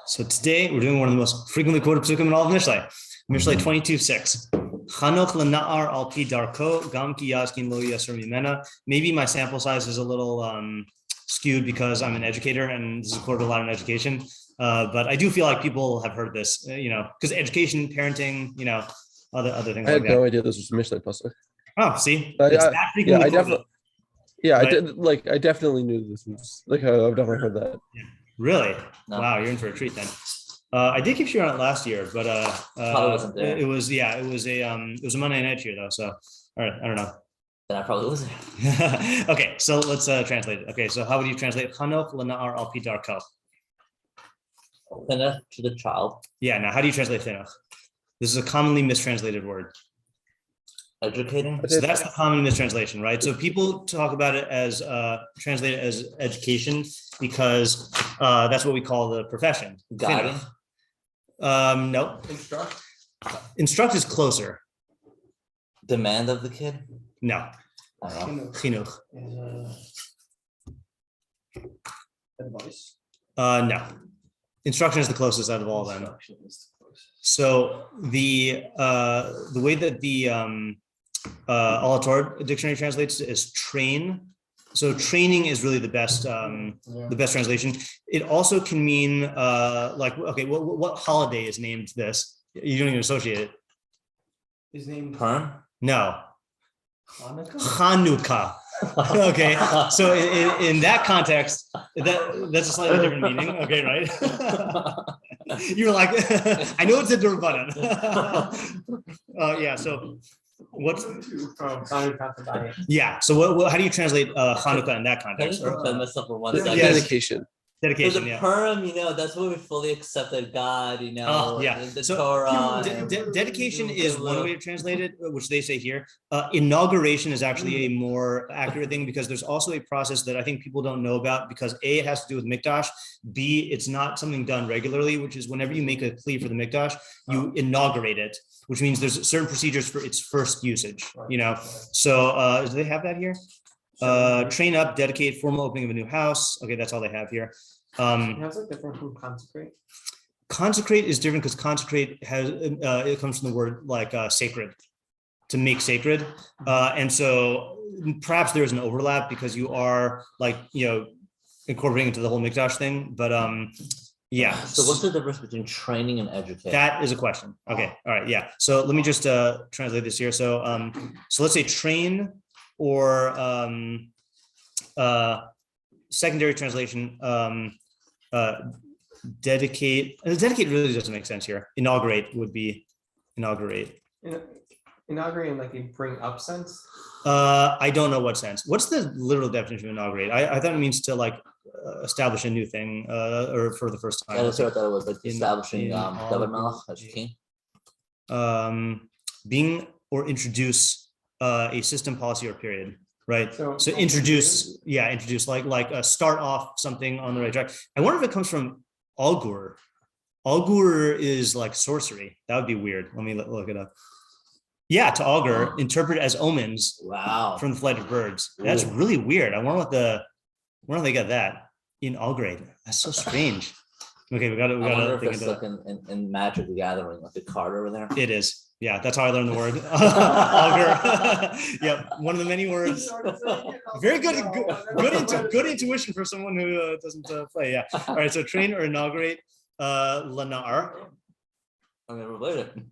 So today we're doing one of the most frequently quoted pesukim in all of Mishlei. Mishlei 22:6. Chinuch lena'ar al pi darko gam ki yazkin lo yasser mimena. Maybe my sample size is a little skewed because I'm an educator and this is quoted a lot in education. But I do feel like people have heard this, because education, parenting, other things. I had no idea this was a Mishlei pasuk. Oh, see, it's that frequently quoted. Right? I definitely knew this was like I've definitely heard that. Yeah. Really? No. Wow, you're in for a treat then. I did keep shiur on it last year, but wasn't there. it was a Monday night shiur though. So all right, I don't know. Then I probably wasn't. Okay, so let's translate it. Okay, so how would you translate Chinuch lena'ar al pi darko? Chinuch to the child. Yeah. Now, how do you translate chinuch? This is a commonly mistranslated word. Educating. So that's the common mistranslation, right? So people talk about it as translate it as education because that's what we call the profession. Guiding. No. Instruct is closer. Demand of the kid. No. I don't know. Chinuch. Advice. No. Instruction is the closest out of all of them. So the way that the Alator dictionary translates is train. So training is really the best translation. It also can mean what holiday is named this? You don't even associate it. His name Purim? No. Hanukkah. Hanukkah. Okay. So in that context, that's a slightly different meaning. Okay, right? You're like, I know it's a durbanan. Yeah. So what's yeah? So what? How do you translate Hanukkah in that I context? just defend myself for 1 second. Dedication. Dedication. For the Yeah. Purim, that's where we fully accepted God, Yeah. the So Torah. dedication is one way to translate it, which they say here. Inauguration is actually a more accurate thing because there's also a process that I think people don't know about because A, it has to do with mikdash. B, it's not something done regularly, which is whenever you make a kli for the mikdash, you inaugurate it, which means there's certain procedures for its first usage. So do they have that here? Train up, dedicate, formal opening of a new house. Okay, that's all they have here. How's it different from consecrate? Consecrate is different because consecrate has it comes from the word like sacred, to make sacred, and so perhaps there is an overlap because you are incorporating into the whole mikdash thing. But yeah. So what's the difference between training and educating? That is a question. Okay, all right, yeah. So let me just translate this here. So let's say train or secondary translation. Dedicate. Dedicate really doesn't make sense here. Inaugurate would be inaugurate. Inaugurate in like a bring up sense? I don't know what sense. What's the literal definition of inaugurate? I thought it means to establish a new thing or for the first time. Yeah, that's what I thought it was, like establishing David Melech as king. Being or introduce a system, policy, or period. Right. So introduce, like start off something on the right track. I wonder if it comes from augur. Augur is like sorcery. That would be weird. Let me look it up. Yeah, to augur, interpret as omens. Wow. From the flight of birds. That's really weird. I wonder if they got that. Inaugurate. That's so strange. Okay, we got to. I wonder if it's like in Magic the Gathering, like the card over there. It is. Yeah, that's how I learned the word. Augur. Yep, one of the many words. Very good. Good intuition for someone who doesn't play. Yeah. All right. So train or inaugurate. Lena'ar. I mean, related.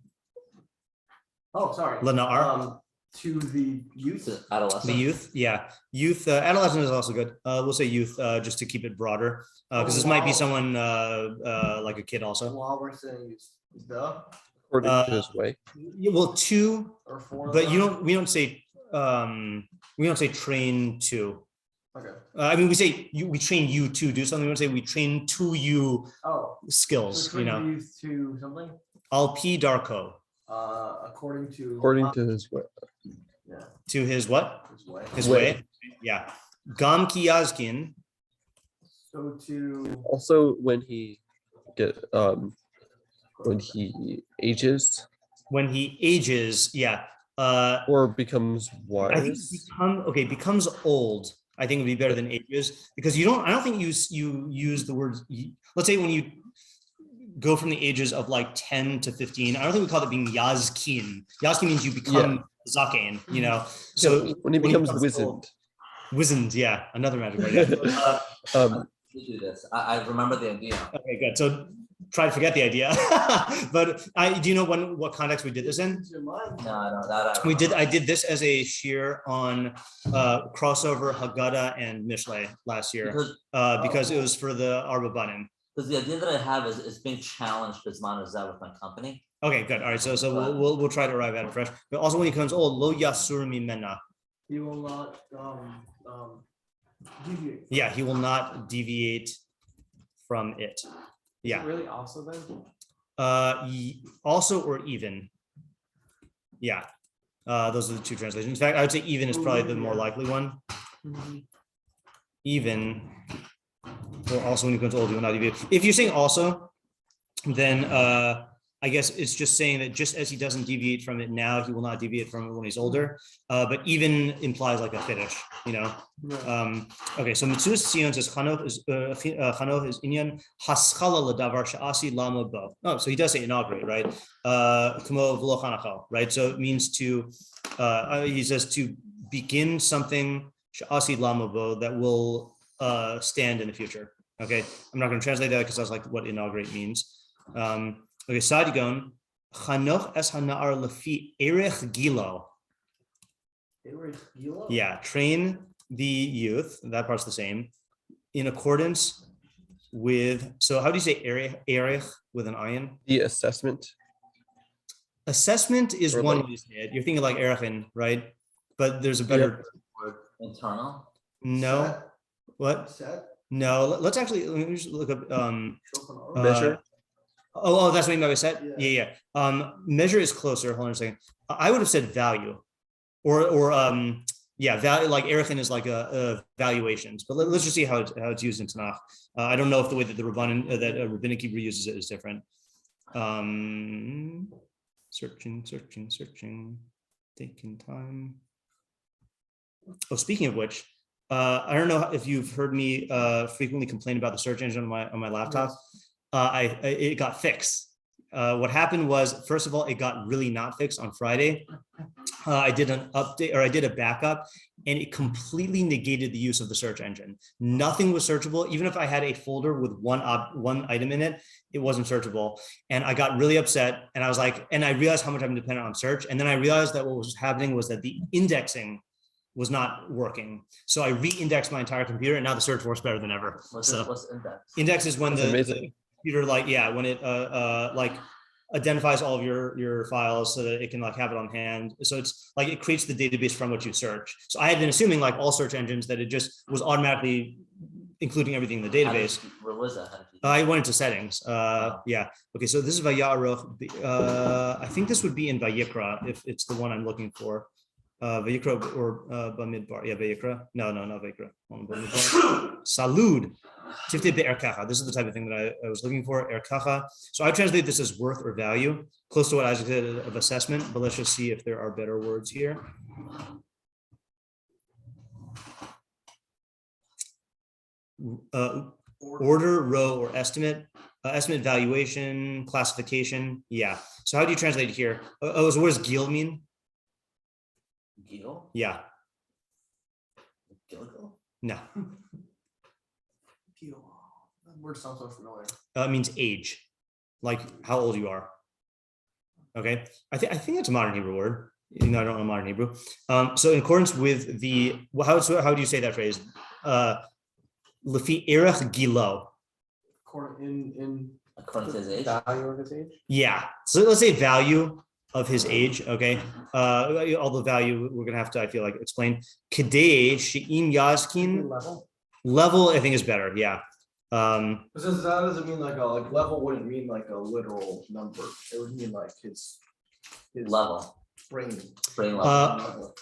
Oh, sorry. Lena'ar. To the youth. To adolescent. The youth. Yeah. Youth. Adolescent is also good. We'll say youth just to keep it broader because this might be someone like a kid also. While we're saying the. According to his way. Well, two, or four. but we don't say train to. Okay. I mean, we train you to do something. We don't say we train to you skills. So youth to something. Al pi darko. According to his way. Yeah. To his what? His way. His way. Yeah. Gam ki yazkin. So to. Also, when he ages. When he ages, yeah. Or becomes wise. I think becomes old. I think it would be better than ages because I don't think you use the words. Let's say when you go from the ages of like 10 to 15. I don't think we call it being yazkin. Yazkin means you become zaken, you know. So when he becomes wizened. Wizened, yeah, another magic word. Yeah. You do this. I remember the idea. Okay, good. So try to forget the idea. But do you know what context we did this in? No, that I did this as a shiur on crossover Haggadah and Mishlei last year because it was for the Arba Banim. Because the idea that I have is being challenged as Manazah with my company. Okay, good. All right, so we'll try to arrive at it fresh. But also when he comes, lo yasur mimena. He will not deviate. Yeah, he will not deviate from it. Yeah. Is it really also then? Also or even. Yeah. Those are the two translations. In fact, I would say even is probably the more likely one. Even. Or also when he comes old, he will not deviate. If you're saying also, then I guess it's just saying that just as he doesn't deviate from it now, he will not deviate from it when he's older. But even implies like a finish, you know. Okay, so Metzudas ציון says Chinuch is inyan haschala ledavar she'asi lama bo. Oh, so he does say inaugurate, right? Kamo v'lo chanachal, right? So it means to he says to begin something she'asi lama bo that will stand in the future. Okay, I'm not going to translate that because that's like what inaugurate means. Okay, Sadigon, Chinuch es hana'ar lefi erech gilo. Yeah, train the youth. That part's the same. In accordance with. So how do you say erech with an ayin? The assessment. Assessment is or one like, way to say it. You're thinking like erechin, right? But there's a better word. Internal. No. Set. What? Set. No. Let me just look up. Measure. Oh, that's what you mean by set. Yeah. Yeah. Measure is closer. Hold on a second. I would have said value, or value. Like erechin is like a valuations. But let's just see how it's used in Tanakh. I don't know if the way that the rabbinic Hebrew uses it is different. Searching, taking time. Oh, speaking of which, I don't know if you've heard me frequently complain about the search engine on my laptop. It got fixed. What happened was, first of all, it got really not fixed on Friday. I did an update, or I did a backup, and it completely negated the use of the search engine. Nothing was searchable. Even if I had a folder with one item in it, it wasn't searchable. And I got really upset, and I was like, and I realized how much I'm dependent on search. And then I realized that what was happening was that the indexing was not working. So I re-indexed my entire computer, and now the search works better than ever. What's index? Index is when the computer when it identifies all of your files so that it can like have it on hand. So it's like it creates the database from what you search. So I had been assuming like all search engines that it just was automatically including everything in the database. Where was that? I went into settings. Yeah. Okay. So this is Vayaruch. I think this would be in Vayikra if it's the one I'm looking for. Vayikra or Bamidbar. Yeah, Vayikra. No, not Vayikra. Salud. Tifte be'erkacha. This is the type of thing that I was looking for. Erkacha. So I translate this as worth or value, close to what Isaac said of assessment, but let's just see if there are better words here. Order, row, or estimate. Estimate, valuation, classification. Yeah. So how do you translate it here? So what does gil mean? Gil? Yeah. Gilgal? No. That word sounds so familiar. It means age, like how old you are. Okay. I think it's a modern Hebrew word. I don't know modern Hebrew. So in accordance with the, how do you say that phrase? Lefi erech gilo. According to his age? Value of his age? Yeah. So let's say value of his age. Okay. All the value we're gonna have to, I feel like, explain. Kadei she'im yazkin. Level, I think, is better. Yeah. Because that doesn't mean like level wouldn't mean like a literal number. It would mean like his level. Brain level.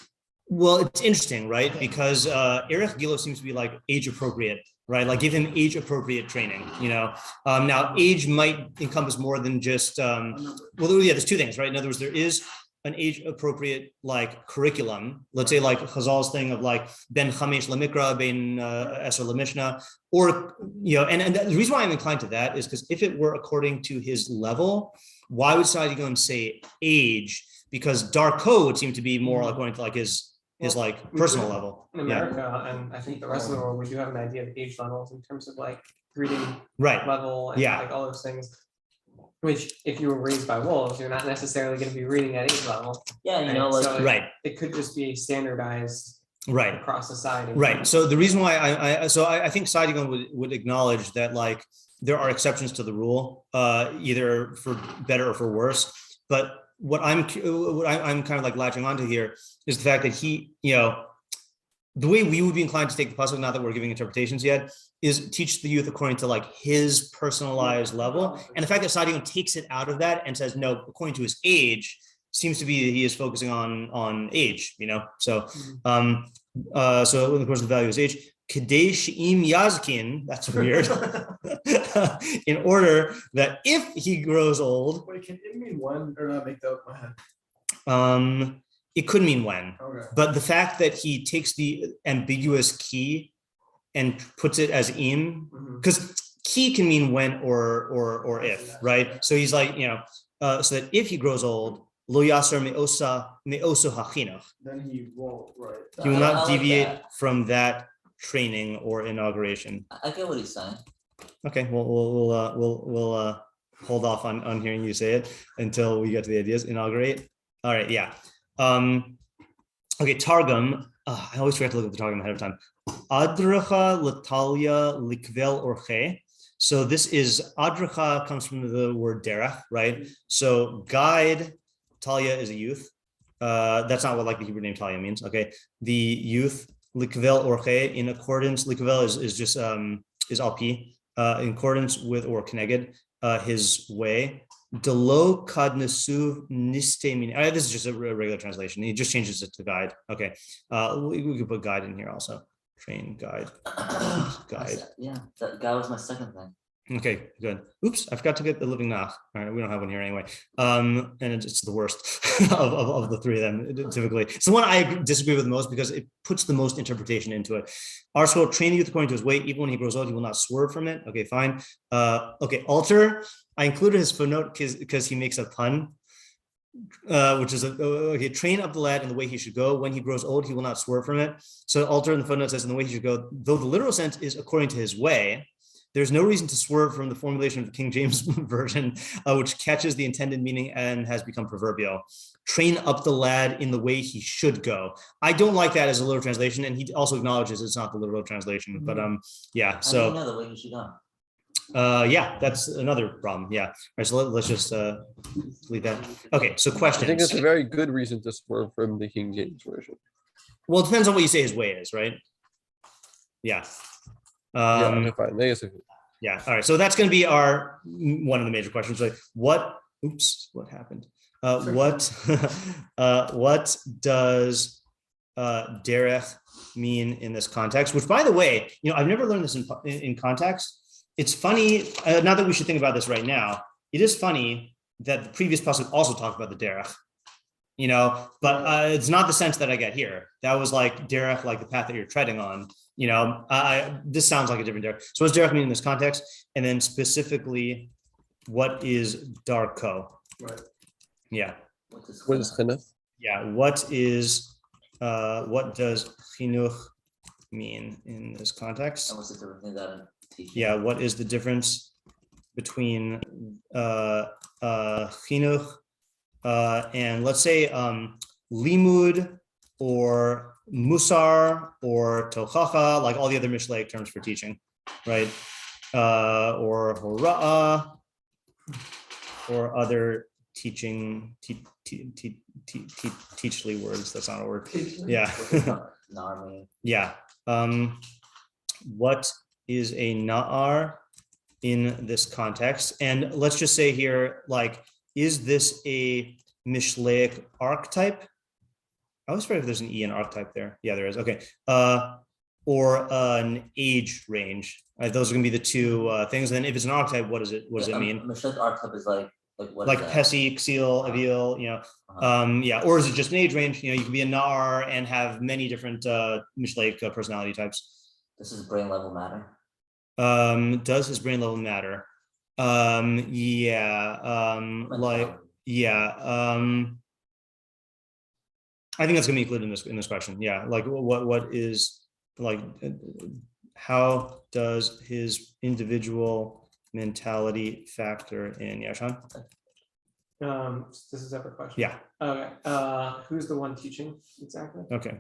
Well, it's interesting, right? Because Erech Gilo seems to be like age appropriate, right? Like give him age appropriate training, Now age might encompass more than just, there's two things, right? In other words, there is an age appropriate like curriculum, let's say like Chazal's thing of like ben chamesh lemikra, ben eser lemishnah, or and the reason why I'm inclined to that is because if it were according to his level, why would Sadigon say age? Because Darko would seem to be more according to like his like personal level. In America, and I think the rest of the world, we do have an idea of age levels in terms of like reading level and like all those things. Which, if you were raised by wolves, you're not necessarily going to be reading at age level. Yeah, It could just be standardized across society. Right. So the reason why I think Sadigon would acknowledge that like there are exceptions to the rule, either for better or for worse. But what I'm kind of like latching onto here is the fact that he, the way we would be inclined to take the pasuk, not that we're giving interpretations yet, is teach the youth according to like his personalized level. And the fact that Sadigon takes it out of that and says, no, according to his age, seems to be he is focusing on age, So, so of course the value is age. Kadei she'im yazkin, that's weird. In order that if he grows old. Wait, can it mean when or not make that up in my head? It could mean when. Okay. But the fact that he takes the ambiguous key and puts it as im, because key can mean when or if, right? So he's like, so that if he grows old, lo yaser me'osa hachinuch. Then he won't, right? He will not deviate from that training or inauguration. I get what he's saying. Okay, we'll hold off on hearing you say it until we get to the ideas. Inaugurate. All right, yeah. Okay, Targum. I always forget to look at the Targum ahead of time. Adracha latalia likvel orche. So this is adracha comes from the word derech, right? So guide. Talia is a youth. That's not what like the Hebrew name Talia means. Okay, the youth. Likvel orche, in accordance, likvel is just is alpi, in accordance with or keneged his way. Delo kad nesuv niste min. This is just a regular translation. He just changes it to guide. Okay, we could put guide in here also. Train guide. Guide. Yeah, that guy was my second thing. Okay, good. Oops, I forgot to get the living nach. All right, we don't have one here anyway. And it's the worst of the three of them, typically. It's the one I disagree with the most because it puts the most interpretation into it. Our school, train the youth according to his way. Even when he grows old, he will not swerve from it. Okay, fine. Okay, alter. I included his footnote because he makes a pun, which is okay. Train up the lad in the way he should go. When he grows old, he will not swerve from it. So alter in the footnote says in the way he should go, though the literal sense is according to his way. There's no reason to swerve from the formulation of the King James version, which catches the intended meaning and has become proverbial. Train up the lad in the way he should go. I don't like that as a literal translation, and he also acknowledges it's not the literal translation. But yeah. So I didn't know the way he should go. Yeah, that's another problem. Yeah. All right, so let's just leave that. Okay. So questions. I think that's a very good reason to swerve from the King James version. Well, it depends on what you say his way is, right? Yeah. Okay, fine. Yeah. All right. So that's going to be our one of the major questions. Like, what happened? What does Derech mean in this context? Which, by the way, I've never learned this in context. It's funny. Not that we should think about this right now. It is funny that the previous pasuk also talked about the Derech. But it's not the sense that I get here. That was like Derech, like the path that you're treading on. This sounds like a different Derech. So what does Derech mean in this context? And then specifically, what is Darko? Right. Yeah. What is Chinuch? Yeah. What does Chinuch mean in this context? And what's the difference between that and teaching? Yeah. What is the difference between Chinuch and let's say limud or musar or tochacha, like all the other Mishlei terms for teaching, right? Or hora'ah, or other teaching teachly words. That's not a word. Yeah. Yeah. What is a na'ar in this context? And let's just say here, like, is this a Mishleic archetype? I always forget if there's an E in archetype there. Yeah, there is. Okay. Or an age range. Right? Those are going to be the two things. And then if it's an archetype, what does it mean? Mishleic archetype is like like pesik, seal, avil, or is it just an age range? You can be a nar and have many different Mishlei personality types. Does his brain level matter? Does his brain level matter? I think that's going to be included in this question. Yeah, like what is like, how does his individual mentality factor in? Yeah, Sean? This is a separate question. Yeah. Okay. Who's the one teaching exactly? Okay.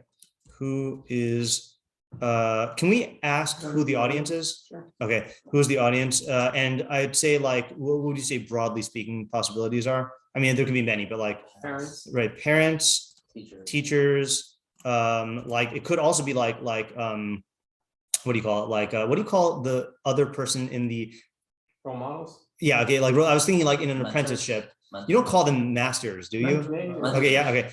Who is? Can we ask who the audience is? Sure. Okay. Who's the audience? And I'd say, like, what would you say broadly speaking possibilities are? I mean, there could be many, but like Parents. Right. Parents, teachers. Like it could also be like what do you call it? Like what do you call the other person in the Role models? Yeah. Okay. Like I was thinking like in an Mentors. apprenticeship. You don't call them masters, do you? Okay. Yeah. Okay.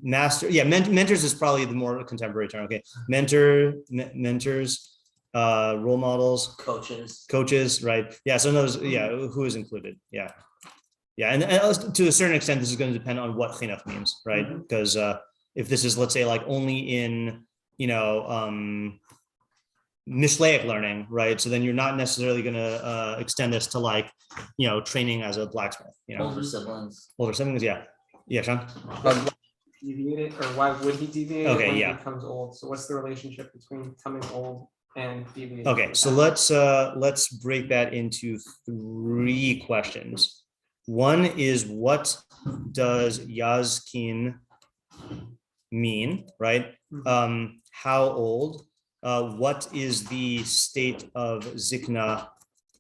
Master. Yeah. Mentors is probably the more contemporary term. Okay. Mentors, role models, coaches. Right. Yeah. So those. Yeah. Who is included? Yeah. Yeah. And to a certain extent, this is going to depend on what chinuch means, right? Because if this is, let's say, like only in Mishlei learning, right? So then you're not necessarily going to extend this to like, training as a blacksmith, older siblings. Yeah, Sean. Deviated, or why would he deviate? Okay, when yeah. He becomes old. So what's the relationship between becoming old and deviating? Okay, so let's break that into 3 questions. One is, what does yazkin mean, right? How old? What is the state of zikna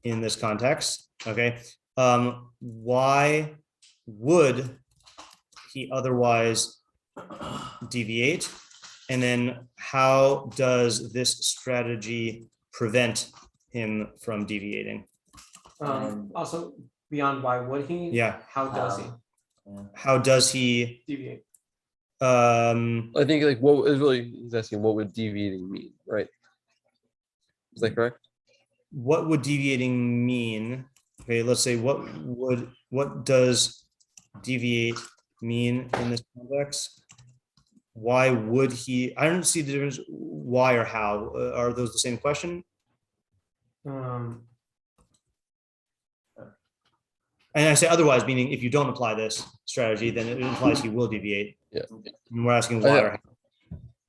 in this context? Okay. Why would he otherwise deviate? And then how does this strategy prevent him from deviating? Also, beyond why would he? Yeah. How does he? How does he deviate? I think like what is really he's asking, what would deviating mean, right? Is that correct? What would deviating mean? Okay, let's say what does deviate mean in this context? Why would he? I don't see the difference. Why or how? Are those the same question? And I say otherwise, meaning if you don't apply this strategy, then it implies he will deviate. Yeah. And we're asking why or how.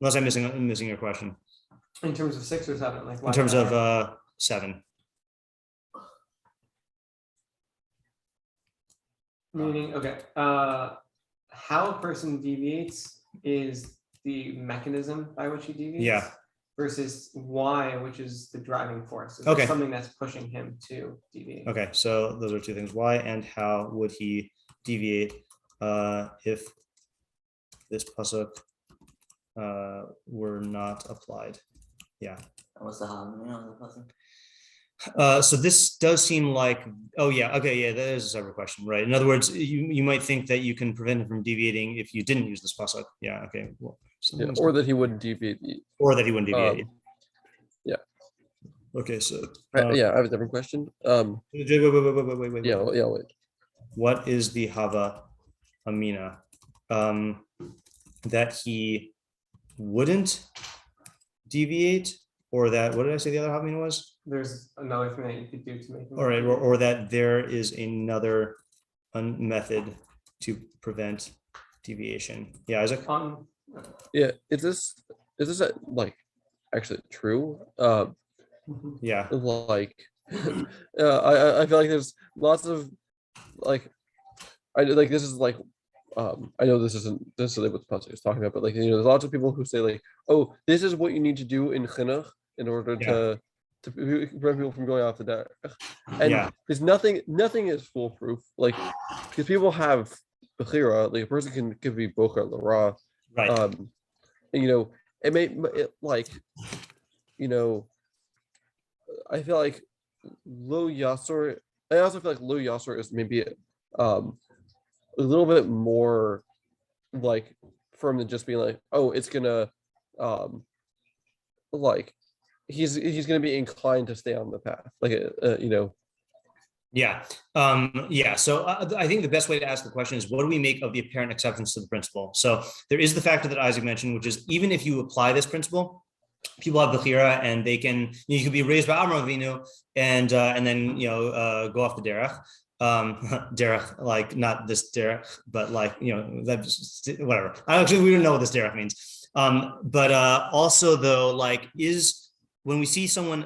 Unless I'm missing your question. In terms of 6 or 7, like why In terms of 7. Meaning, okay, how a person deviates is the mechanism by which he deviates. Yeah. Versus why, which is the driving force. Is Okay. Something that's pushing him to deviate. Okay, so those are 2 things. Why and how would he deviate if this pasuk were not applied? Yeah. What's the harmony on the pasuk? So this does seem like, that is a separate question, right? In other words, you might think that you can prevent him from deviating if you didn't use this pasuk. Yeah, okay. Well, or that he wouldn't deviate. Or that he wouldn't deviate. Yeah. Okay, so I have a different question. wait. Yeah, wait. What is the hava amina? That he wouldn't deviate, or that, what did I say the other hava amina was? There's another thing that you could do to make him. All right, or that there is another method to prevent deviation. Yeah, Isaac. Yeah, is this like actually true? Yeah. Like, I feel like there's lots of like, I like this is like, I know this isn't necessarily what the pasuk is talking about, but like there's lots of people who say like, oh, this is what you need to do in chinuch in order to prevent people from going off the derech. And there's nothing is foolproof. Like, because people have bechira, like a person can be bocher l'ra. Right. And, it may like, I feel like lo yasor. I also feel like lo yasor is maybe a little bit more like firm than just being like, oh, it's gonna like he's gonna be inclined to stay on the path, like Yeah. So I think the best way to ask the question is, what do we make of the apparent exceptions to the principle? So there is the factor that Isaac mentioned, which is even if you apply this principle, people have bechira and they can, you could be raised by Avraham Avinu and then, go off the derech. Derech, like not this derech, but like, that's whatever. We don't know what this derech means. But also though, like when we see someone,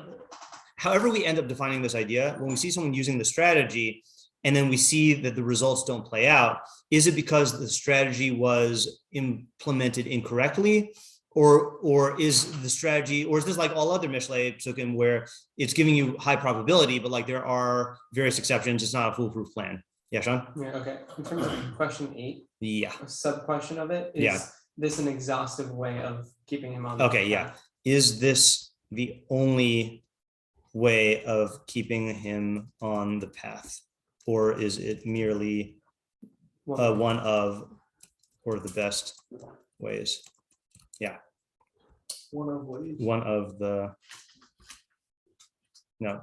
however we end up defining this idea, when we see someone using the strategy and then we see that the results don't play out, is it because the strategy was implemented incorrectly? Or is the strategy, or is this like all other Mishlei pesukim where it's giving you high probability, but like there are various exceptions, it's not a foolproof plan? Yeah, Sean? Yeah, okay. In terms of question 8, yeah, a sub question of it is this an exhaustive way of keeping him on the okay, yeah. Is this the only way of keeping him on the path? Or is it merely one of, or the best ways? Yeah. One of ways. One of the, no.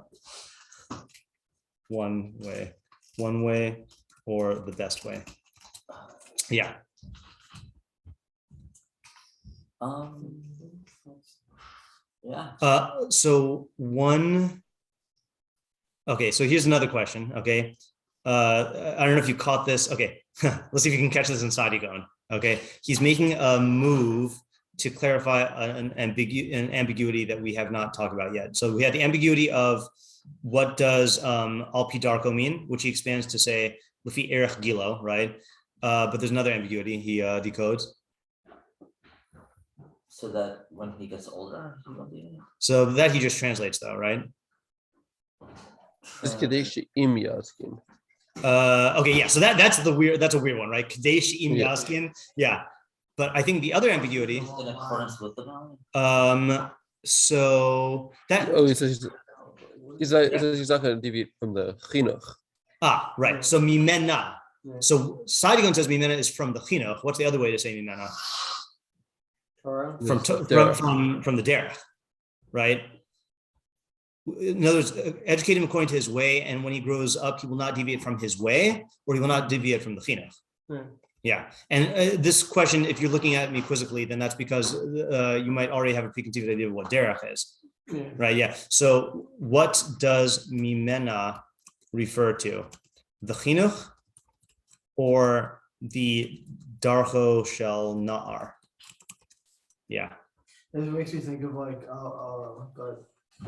One way or the best way. Yeah. Yeah. So here's another question. Okay. I don't know if you caught this. Okay. Let's see if you can catch this in Sadigon. Okay. He's making a move to clarify an ambiguity that we have not talked about yet. So we had the ambiguity of what does al pi darko mean, which he expands to say lefi erech gilo, right? But there's another ambiguity he decodes. So that when he gets older, he won't be. So that he just translates though, right? It's kadesh im yaskin. Okay, yeah. So that's a weird one, right? Kadesh im yaskin. Yeah. But I think the other ambiguity. In accordance with the value. So that. Oh, he says he's not going to deviate from the chinuch. Ah, right. So mimena. So Sadigon says mimena is from the chinuch. What's the other way to say mimena? From the derech, right? In other words, educate him according to his way, and when he grows up, he will not deviate from his way, or he will not deviate from the chinuch. Yeah, and this question, if you're looking at me quizzically, then that's because you might already have a preconceived idea of what derech is, right? Yeah. So, what does mimena refer to? The chinuch or the darcho shel na'ar? Yeah. And it makes me think of like the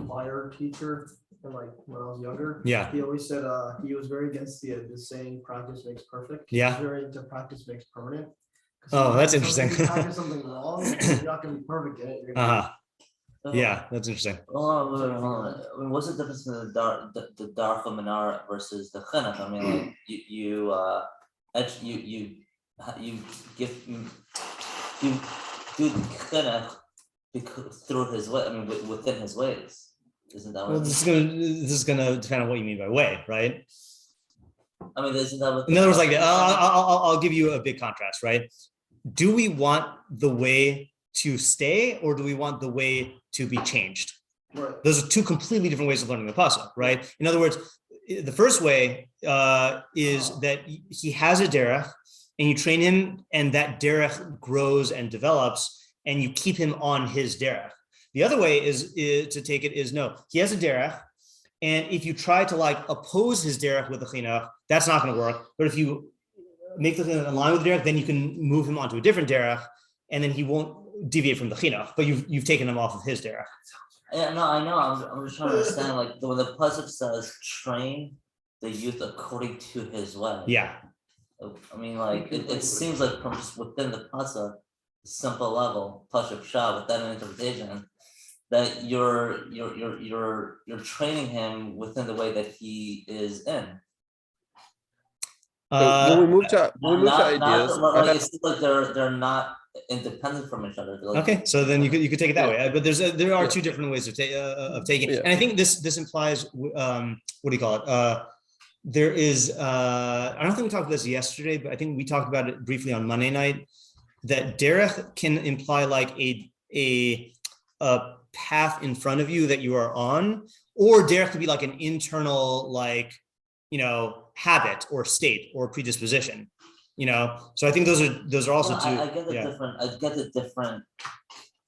fire teacher, and like when I was younger. Yeah. He always said he was very against the saying practice makes perfect. Yeah. He's very into practice makes permanent. Oh, that's interesting. If you practice something wrong, you're not going to be perfect at it. Yeah, that's interesting. I mean, what's the difference in the darcha menar versus the chinuch? I mean, like you do the chinuch through his way. I mean, within his ways. Isn't that? Well, this is gonna depend on what you mean by way, right? I mean, isn't that? In other words, like I'll give you a big contrast, right? Do we want the way to stay, or do we want the way to be changed? Right. Those are two completely different ways of learning the pasuk, right? In other words, the first way is that he has a derech, and you train him, and that derech grows and develops, and you keep him on his derech. The other way is to take it is no, he has a derech, and if you try to like oppose his derech with the chinuch, that's not going to work. But if you make the chinuch in line with the derech, then you can move him onto a different derech, and then he won't deviate from the chinuch, but you've taken him off of his derech. Yeah, no, I know. I'm just trying to understand. Like when the pasuk says, "Train the youth according to his way." Yeah. I mean, like it seems like from just within the pasuk, simple level, pasuk shah, with that interpretation, that you're training him within the way that he is in. When we move to ideas, it seems like they're not independent from each other. Okay, so then you could take it that way, but there are two different ways of taking it, and I think this implies what do you call it? There is I don't think we talked about this yesterday, but I think we talked about it briefly on Monday night. That derech can imply like a path in front of you that you are on, or derech could be like an internal like habit or state or predisposition. So I think those are also two. I get the different.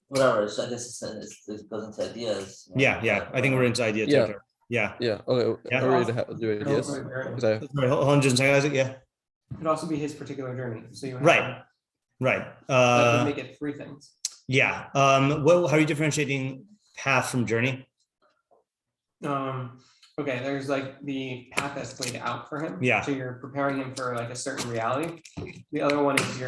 Whatever. So I guess it goes into ideas. Yeah. I think we're into idea territory. Yeah. Okay. Yeah. Are we ready to do ideas? Sorry, hold on just a second, Isaac. Yeah. It could also be his particular journey. So you have Right. that would make it three things. Yeah. How are you differentiating path from journey? Okay, there's like the path that's laid out for him. Yeah. So you're preparing him for like a certain reality. The other one is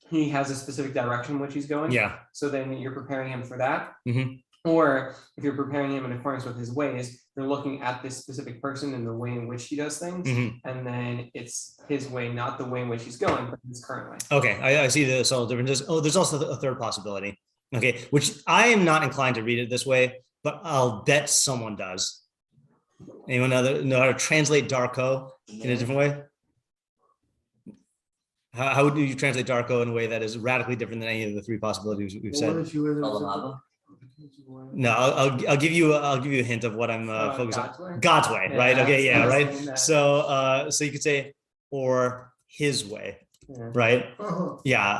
he has a specific direction in which he's going. Yeah. So then you're preparing him for that. Mm-hmm. Or if you're preparing him in accordance with his ways, you're looking at this specific person and the way in which he does things. Mm-hmm. And then it's his way, not the way in which he's going, but his current way. Okay, I see the subtle differences. Oh, there's also a third possibility. Okay, which I am not inclined to read it this way, but I'll bet someone does. Anyone know how to translate Darko in a different way? How do you translate Darko in a way that is radically different than any of the three possibilities we've said? No, I'll give you a hint of what I'm focused on. God's way, right? Okay, yeah, right. So you could say, or his way, right? Yeah.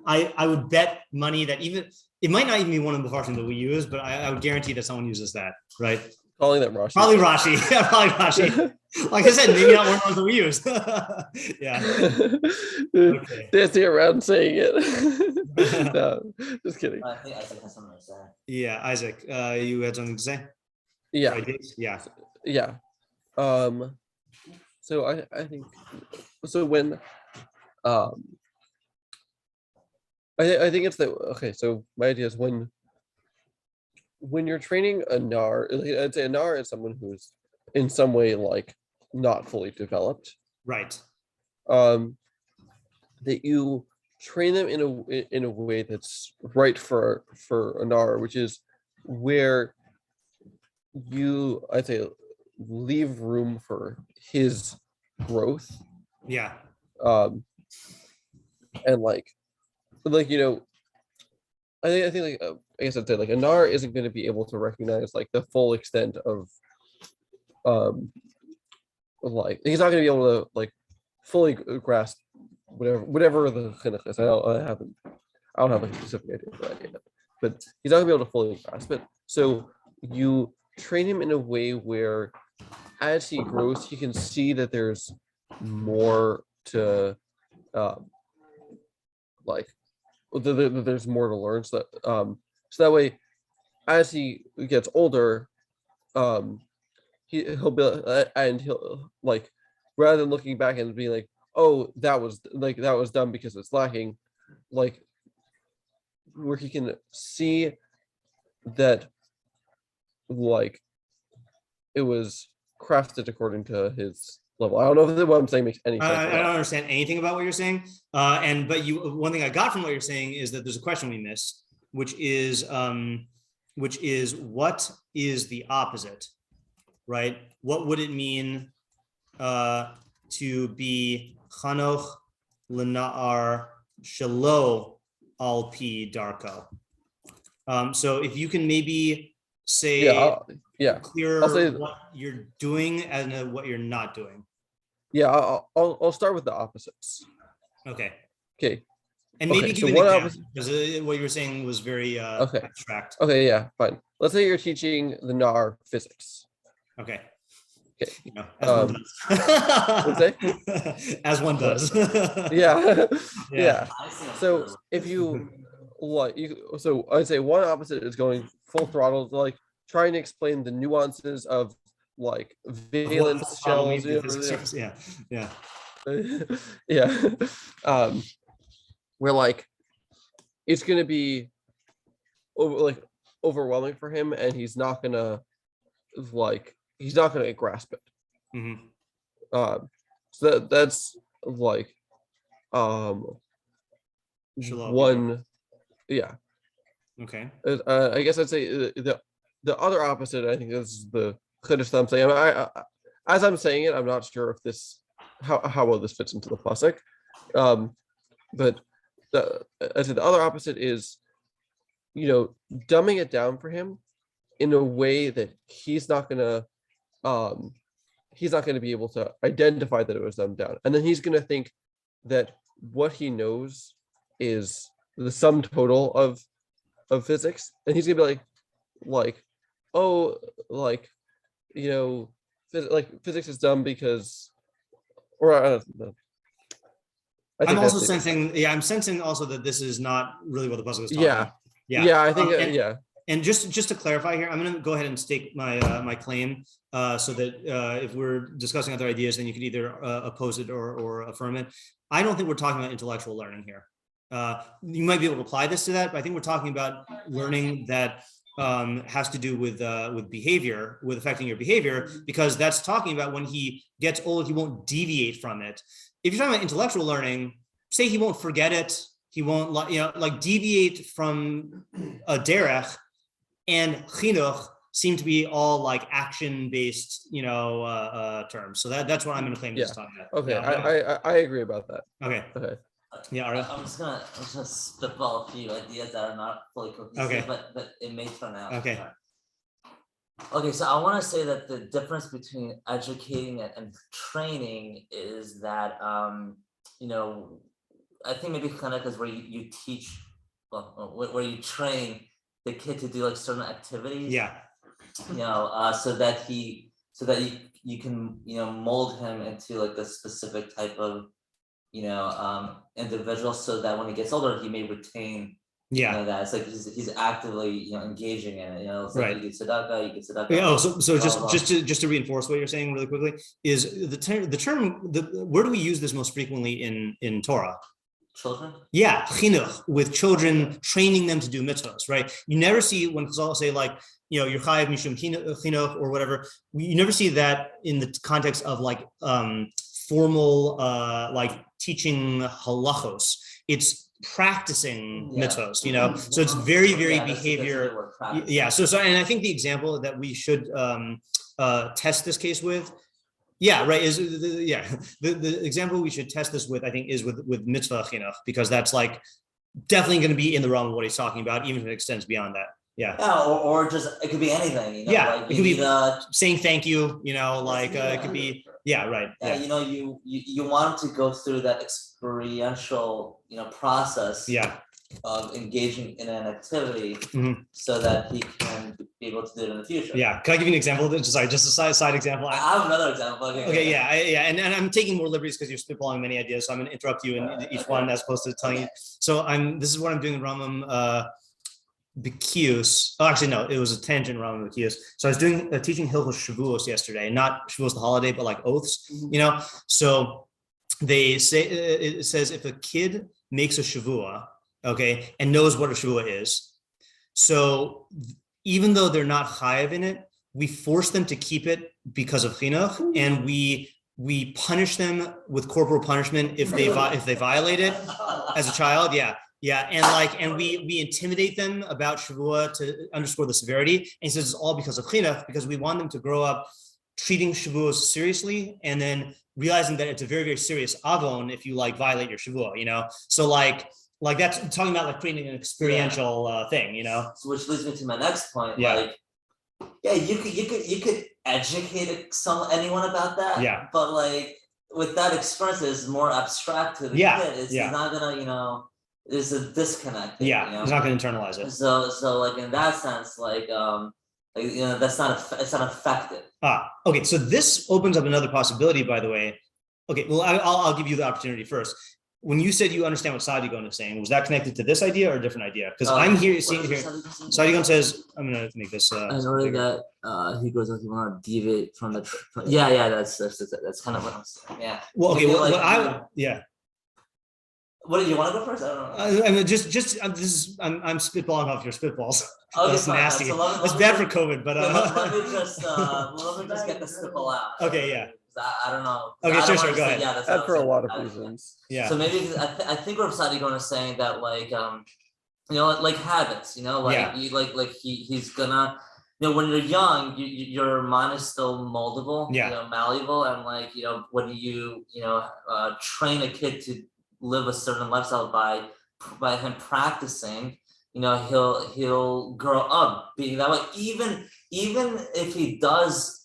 I would bet money that even it might not even be one of the meforshim that we use, but I would guarantee that someone uses that, right? Calling that Rashi. Probably Rashi. Yeah, probably Rashi. Like I said, maybe not one of the ones that we use. Yeah. Okay. Dancing around saying it. No, just kidding. I think Isaac has something to say. Yeah, Isaac, you had something to say? Yeah. Ideas? Yeah. Yeah. So I think so when I think it's that okay, so my idea is when you're training a nar, I'd say a nar is someone who's in some way like not fully developed. Right. That you train them in a way that's right for a nar, which is where you, I'd say, leave room for his growth. Yeah. And like I think I guess I'd say like a nar isn't going to be able to recognize like the full extent of like he's not going to be able to like fully grasp whatever the chinuch is. I don't have a specific idea for that yet, but he's not going to be able to fully grasp it. So you train him in a way where as he grows, he can see that there's more to like there's more to learn, so that way as he gets older he'll be and he'll like rather than looking back and being like, oh, that was done because it's lacking, like where he can see that like it was crafted according to his level. I don't know if what I'm saying makes any sense. I don't understand anything about what you're saying. But one thing I got from what you're saying is that there's a question we missed, which is what is the opposite, right? What would it mean to be chanoch l'na'ar shelo al pi darko? So if you can maybe say clearer what you're doing and what you're not doing. Yeah, I'll start with the opposites. Okay. And maybe give an example, because what you were saying was very abstract. Okay, yeah, fine. Let's say you're teaching the NAR physics. Okay. As one does. Yeah. So if you so I'd say one opposite is going full throttle to like trying to explain the nuances of like valence shells. Where like it's gonna be overwhelming for him, and he's not gonna grasp it. Mm-hmm. So that's like one. Yeah. Okay. I guess I'd say the other opposite. I think this is the chiddush that I'm saying. I as I'm saying it, I'm not sure if this how well this fits into the pasuk. But I'd say the other opposite is, dumbing it down for him in a way that he's not gonna he's not going to be able to identify that it was dumbed down. And then he's going to think that what he knows is the sum total of physics. And he's going to be like, oh, like, you know, physics is dumb because, or I don't know. I'm also sensing also that this is not really what the puzzle is talking about. Yeah, I think, And just to clarify here, I'm going to go ahead and stake my my claim so that if we're discussing other ideas, then you can either oppose it or affirm it. I don't think we're talking about intellectual learning here. You might be able to apply this to that, but I think we're talking about learning that has to do with behavior, with affecting your behavior, because that's talking about when he gets old, he won't deviate from it. If you're talking about intellectual learning, say he won't forget it, he won't like deviate from a derech, and chinuch seem to be all like action-based, terms. So that's what I'm going to claim this time. Okay, I agree about that. Okay. Yeah, I'm just gonna spitball a few ideas that are not fully cohesive, but it may turn out. Okay. Okay, so I want to say that the difference between educating and training is that I think maybe Chinuch is where you teach, where you train the kid to do like certain activities. Yeah. So that you can mold him into like a specific type of individual, so that when he gets older, he may retain. That it's like he's actively engaging in it. It's like you get tzedakah. Yeah. So just to reinforce what you're saying really quickly is the term where do we use this most frequently in Torah? Children? Yeah, chinuch, with children, training them to do mitzvahs, right? You never see when Chazal say like, you're chayav mishum chinuch or whatever. You never see that in the context of like formal like teaching halachos. It's practicing mitzvahs, So it's very, very behavior. Yeah. So and I think the example that we should test this case with. Yeah, right. The example we should test this with, I think, is with mitzvah chinuch, because that's like definitely going to be in the realm of what he's talking about, even if it extends beyond that. Yeah. Yeah, or just it could be anything. Yeah, like it could be saying thank you. It could be. Yeah, right. Yeah, you want to go through that experiential, process. Yeah. Of engaging in an activity, so that he can be able to do it in the future. Yeah. Can I give you an example? Just a side example. I have another example. Okay. Yeah. And I'm taking more liberties because you're spitballing many ideas, so I'm going to interrupt you in each one as opposed to telling you. So this is what I'm doing in Rambam B'kius. Oh, actually, no, it was a tangent Rambam B'kius. So I was teaching Hilchos Shavuos yesterday, not Shavuos the holiday, but like oaths. So they say it says if a kid makes a Shavua, okay, and knows what a Shavua is, so even though they're not chayav in it, we force them to keep it because of chinuch, and we punish them with corporal punishment if they violate it as a child. Yeah, and we intimidate them about Shavua to underscore the severity. And he says it's all because of chinuch, because we want them to grow up treating Shavuos seriously, and then realizing that it's a very, very serious avon if you violate your Shavua. So like that's talking about like creating an experiential thing, So which leads me to my next point. Yeah. You could educate anyone about that. Yeah. But with that experience, it's more abstract to the kid. It's not gonna, there's a disconnect. Yeah. He's not gonna internalize it. So in that sense, it's not effective. Okay. So this opens up another possibility, by the way. Okay. Well, I'll give you the opportunity first. When you said you understand what Sadigon is saying, was that connected to this idea or a different idea? Because I'm seeing here. Sadigon says, I'm going to make this. In order that he goes, you want to deviate from the. That's kind of what I'm saying. Yeah. Well, okay. Yeah. What do you want to go first? I don't know. I mean, I'm spitballing off your spitballs. Okay, that's fine. nasty. So it's bad for COVID, but let me just get the spitball out. Okay, yeah. I don't know. Okay, sure, go ahead. Yeah, that's for a lot of reasons. Yeah. So maybe I think what Sadigon is saying that like habits, he's gonna, when you're young, your mind is still moldable, malleable, and when you train a kid to live a certain lifestyle by him practicing, he'll grow up being that way. Even if he does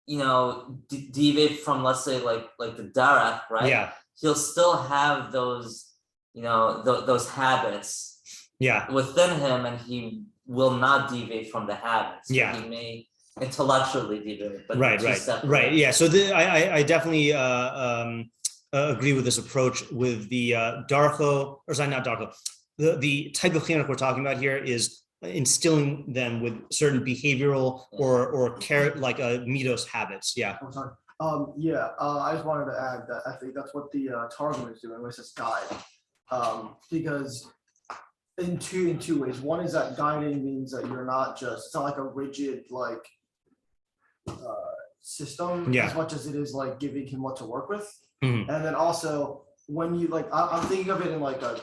deviate from, let's say, like the Derech, right? Yeah. He'll still have those, those habits within him, and he will not deviate from the habits. So he may intellectually deviate, but right. Yeah. So I definitely agree with this approach with the Darko, or sorry, not Darko. The type of chinuch we're talking about here is instilling them with certain behavioral or like midos habits. Yeah. I'm sorry. I just wanted to add that I think that's what the Tергum is doing, which is guide. Because in two ways. One is that guiding means that you're not just, it's not like a rigid like system as much as it is like giving him what to work with. And then also when you like, I'm thinking of it in like a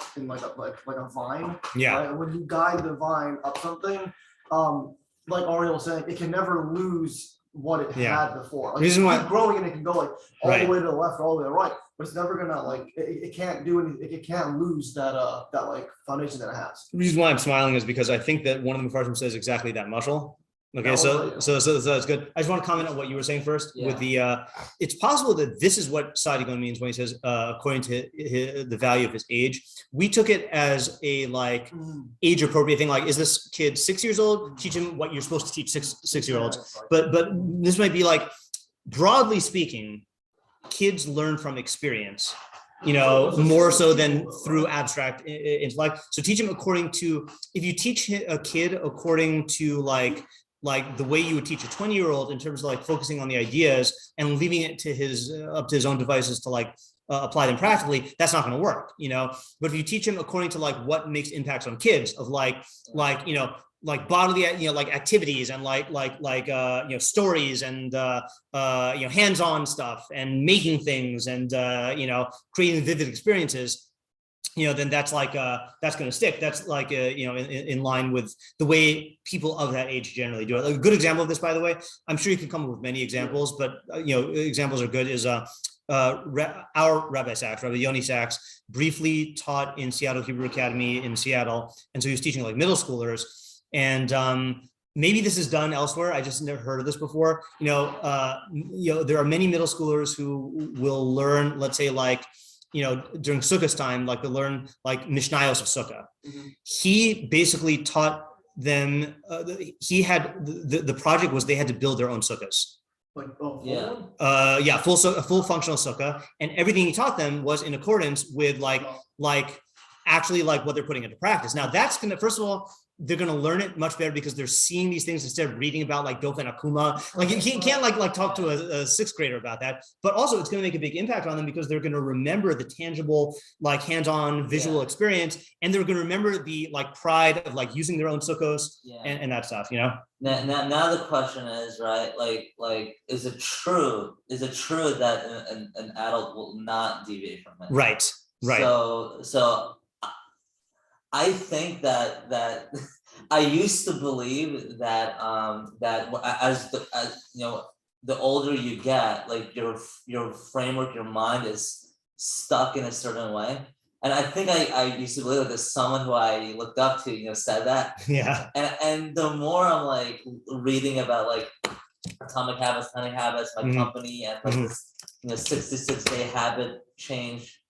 vine. Yeah. Right? When you guide the vine up something, like Ariel was saying, it can never lose what it had before. Like, reason why growing and it can go like all the way to the left or all the way to the right, but it's never gonna like it can't do anything. It can't lose that like foundation that it has. The reason why I'm smiling is because I think that one of the meforshim says exactly that mushal. Okay, so that's good. I just want to comment on what you were saying first with the. It's possible that this is what Sadiq means when he says according to the value of his age. We took it as a like age appropriate thing. Like, is this kid 6 years old? Teach him what you're supposed to teach six-year-olds. But this might be like, broadly speaking, kids learn from experience. More so than through abstract intellect. So teach him according to. If you teach a kid according to like the way you would teach a 20-year-old in terms of like focusing on the ideas and leaving it to up to his own devices to like apply them practically, that's not going to work, but if you teach him according to like what makes impacts on kids of like bodily, like activities and like stories and hands-on stuff and making things and creating vivid experiences, then that's like that's going to stick. That's like in line with the way people of that age generally do it. Like, a good example of this, by the way, I'm sure you can come up with many examples, but examples are good. Is our Rabbi Sachs, Rabbi Yoni Sachs, briefly taught in Seattle Hebrew Academy in Seattle, and so he was teaching like middle schoolers. And maybe this is done elsewhere. I just never heard of this before. There are many middle schoolers who will learn, let's say, like, during Sukkah's time, like they learn like Mishnayos of Sukkah. He basically taught them. He had the project was they had to build their own sukkahs. Like full functional sukkah, and everything he taught them was in accordance with like actually like what they're putting into practice. Now that's gonna, first of all, they're going to learn it much better because they're seeing these things instead of reading about like Dofen Akuma. Like you can't like talk to a sixth grader about that, but also it's going to make a big impact on them because they're going to remember the tangible, like hands-on visual experience. And they're going to remember the like pride of like using their own sukkos and that stuff, Now the question is, right, like, is it true that an adult will not deviate from it? Right. So I think that I used to believe that as the older you get, like your framework, your mind is stuck in a certain way. And I think I used to believe that there's someone who I looked up to, said that. Yeah. And the more I'm like reading about like atomic habits, tiny habits, my company, and like this 66-day habit change.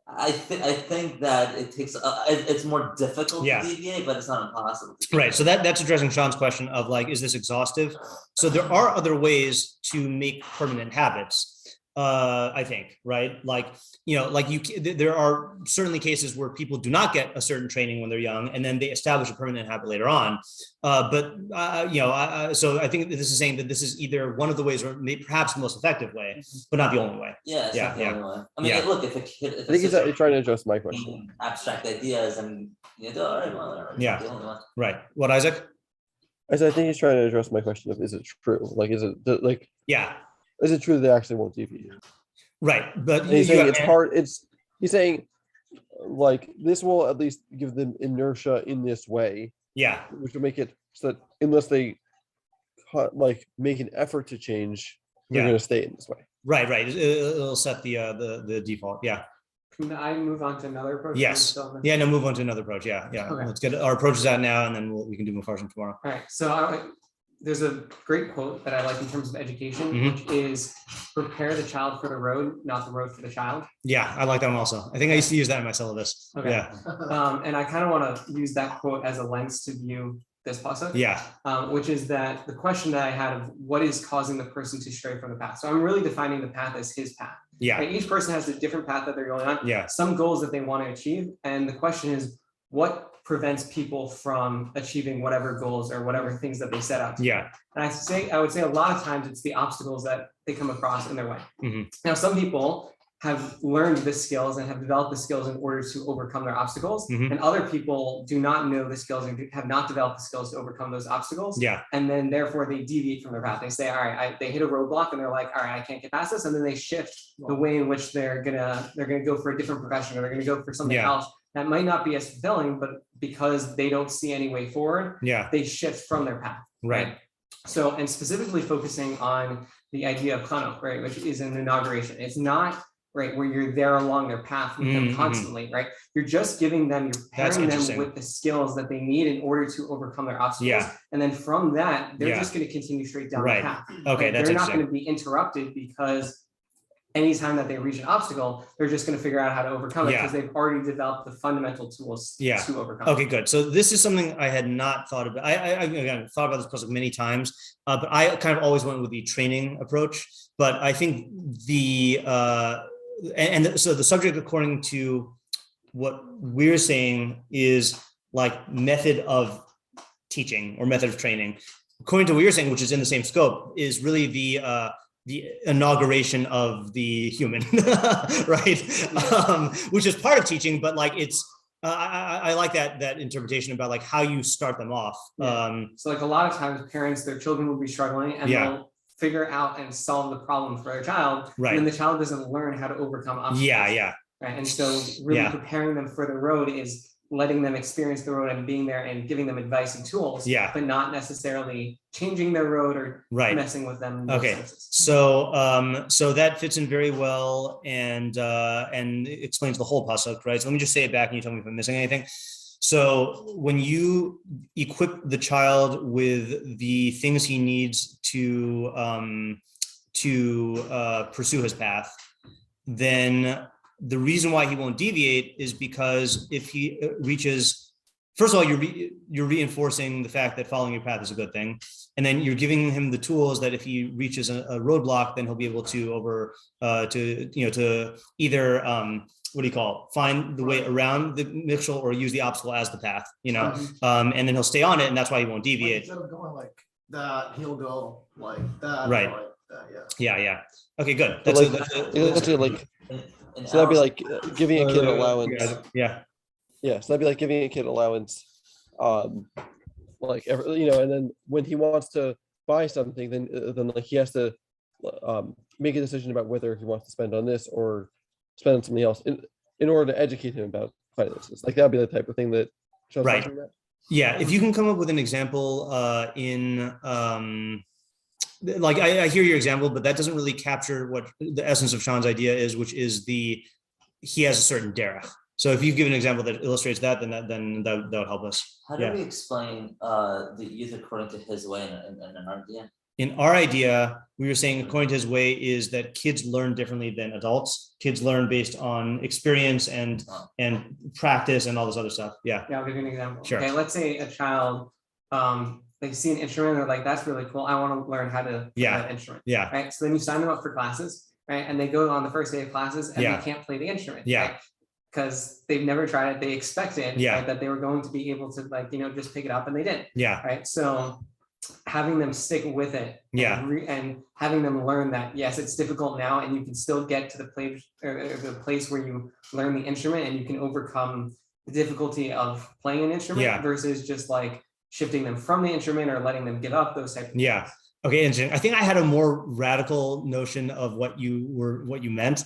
I think that it takes it's more difficult to deviate, but it's not impossible. Right. So that's addressing Sean's question of like, is this exhaustive? So there are other ways to make permanent habits. I think, right? Like, there are certainly cases where people do not get a certain training when they're young, and then they establish a permanent habit later on. So I think this is saying that this is either one of the ways, or perhaps the most effective way, but not the only way. Yeah, it's not the only way. I mean, look, if a kid, I think he's trying to address my question. Abstract ideas, and all right, well, the only one. Right. What, Isaac? I think he's trying to address my question of, is it true? Like, is it like? Yeah. Is it true that they actually won't deviate? Right, but he's saying it's hard. He's saying like this will at least give them inertia in this way. Yeah, which will make it so that unless they like make an effort to change, they're going to stay in this way. Right. It'll set the default. Yeah. Can I move on to another approach? Yes. Yeah. No, move on to another approach. Yeah. Okay. Let's get our approaches out now, and then we can do meforshim tomorrow. All right. So there's a great quote that I like in terms of education, which is prepare the child for the road, not the road for the child. Yeah, I like that one also. I think I used to use that in my syllabus. Okay. Yeah. And I kind of want to use that quote as a lens to view this pasuk. Yeah. Which is that the question that I had of what is causing the person to stray from the path. So I'm really defining the path as his path. Yeah. Right? Each person has a different path that they're going on. Yeah. Some goals that they want to achieve. And the question is, what prevents people from achieving whatever goals or whatever things that they set out to. Yeah. And I would say a lot of times it's the obstacles that they come across in their way. Now, some people have learned the skills and have developed the skills in order to overcome their obstacles. And other people do not know the skills and have not developed the skills to overcome those obstacles. Yeah. And then therefore they deviate from their path. They say, all right, they hit a roadblock and they're like, all right, I can't get past this. And then they shift the way in which they're gonna go for a different profession, or they're gonna go for something else that might not be as fulfilling, but because they don't see any way forward, they shift from their path. Right. So, and specifically focusing on the idea of Chinuch, right, which is an inauguration. It's not right where you're there along their path with them constantly, right? You're just giving them, you're pairing them with the skills that they need in order to overcome their obstacles. And then from that, they're just going to continue straight down the path. Okay, right? They're not going to be interrupted because anytime that they reach an obstacle, they're just going to figure out how to overcome it because they've already developed the fundamental tools to overcome. Okay, good. So this is something I had not thought about. I again thought about this pasuk many times, but I kind of always went with the training approach. But I think so the subject, according to what we're saying, is like method of teaching or method of training. According to what you're saying, which is in the same scope, is really the inauguration of the human, right? Which is part of teaching, but like it's, I like that interpretation about like how you start them off. So like a lot of times parents, their children will be struggling and they'll figure out and solve the problem for their child. Right. And then the child doesn't learn how to overcome obstacles. Right. And so really preparing them for the road is letting them experience the road and being there and giving them advice and tools, but not necessarily changing their road or messing with them. Okay. So, so that fits in very well and explains the whole pasuk, right? So let me just say it back and you tell me if I'm missing anything. So when you equip the child with the things he needs to pursue his path, then the reason why he won't deviate is because if he reaches, first of all, you're reinforcing the fact that following your path is a good thing. And then you're giving him the tools that if he reaches a roadblock, then he'll be able to to either, find the way around the Mishlei or use the obstacle as the path, and then he'll stay on it. And that's why he won't deviate. Instead of going like that, he'll go like that. Right. Like that, yeah. Okay, good. So that'd be like giving a kid allowance. Yeah. So that'd be like giving a kid allowance, and then when he wants to buy something, then like he has to make a decision about whether he wants to spend on this or spend on something else in order to educate him about finances. Like that'd be the type of thing that Sean's talking about. Yeah. If you can come up with an example like I hear your example, but that doesn't really capture what the essence of Sean's idea is, which is he has a certain derech. So if you give an example that illustrates that, then that would help us. How do we explain the youth according to his way in our idea? In our idea, we were saying according to his way is that kids learn differently than adults. Kids learn based on experience and practice and all this other stuff. Yeah. Yeah, I'll give you an example. Sure. Okay, let's say a child they see an instrument, they're like, that's really cool. I want to learn how to play that instrument. Yeah. Right. So then you sign them up for classes, right? And they go on the first day of classes and they can't play the instrument. Yeah. Right? Because they've never tried it. They expected that they were going to be able to just pick it up and they didn't. Yeah. Right. So having them stick with it and having them learn that, yes, it's difficult now and you can still get to the place where you learn the instrument and you can overcome the difficulty of playing an instrument versus just like shifting them from the instrument or letting them give up, those types of things. Okay, interesting. I think I had a more radical notion of what you meant,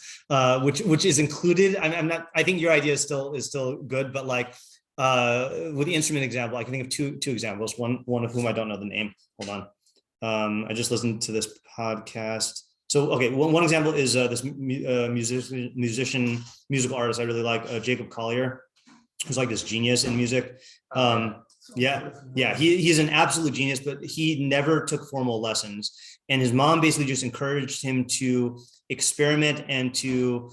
which is included. I think your idea is still good, but like with the instrument example, I can think of two examples. One of whom I don't know the name. Hold on. I just listened to this podcast. So okay, one example is this musical artist I really like, Jacob Collier, who's like this genius in music. Yeah. He's an absolute genius, but he never took formal lessons. And his mom basically just encouraged him to experiment and to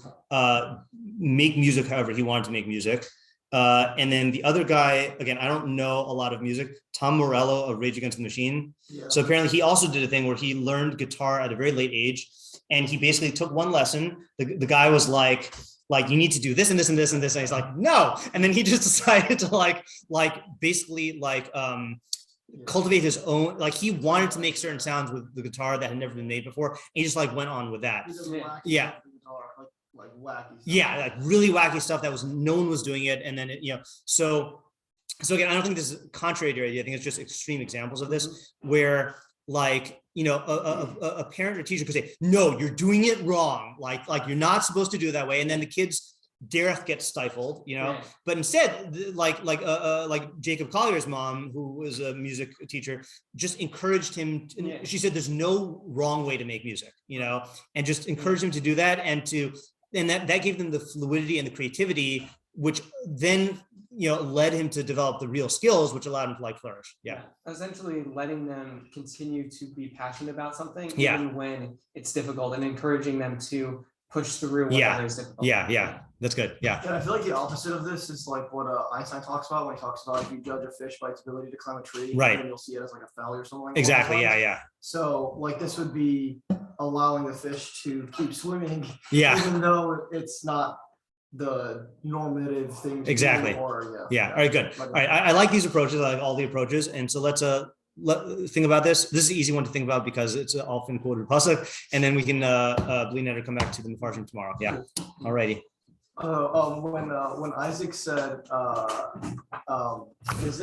make music however he wanted to make music. And then the other guy, again, I don't know a lot of music, Tom Morello of Rage Against the Machine. Yeah. So apparently he also did a thing where he learned guitar at a very late age. And he basically took one lesson. The guy was like, you need to do this and this and this and this. And he's like, no. And then he just decided to basically cultivate his own, he wanted to make certain sounds with the guitar that had never been made before. And he just went on with that. Yeah. Like wacky stuff. Yeah, like really wacky stuff that no one was doing it. And then so again, I don't think this is contrary to your idea. I think it's just extreme examples of this where a parent or teacher could say, no, you're doing it wrong. Like you're not supposed to do it that way. And then the kids, Derech gets stifled, but instead, like Jacob Collier's mom, who was a music teacher, just encouraged him. She said, there's no wrong way to make music, and just encouraged him to do that. And that gave them the fluidity and the creativity, which then, led him to develop the real skills, which allowed him to flourish. Yeah. Essentially letting them continue to be passionate about something, even when it's difficult, and encouraging them to push through whatever is difficult. Yeah. That's good. Yeah. And I feel like the opposite of this is like what Einstein talks about when he talks about if you judge a fish by its ability to climb a tree, right, then you'll see it as like a failure or something like exactly. that. Yeah. So this would be allowing the fish to keep swimming, yeah, even though it's not the normative thing to exactly do, or all right, good. All right, I like these approaches. I like all the approaches, and so let's think about this. This is an easy one to think about because it's often quoted pasuk, and then we can bleed or come back to the meforshim tomorrow. Yeah. All righty. When Isaac said, is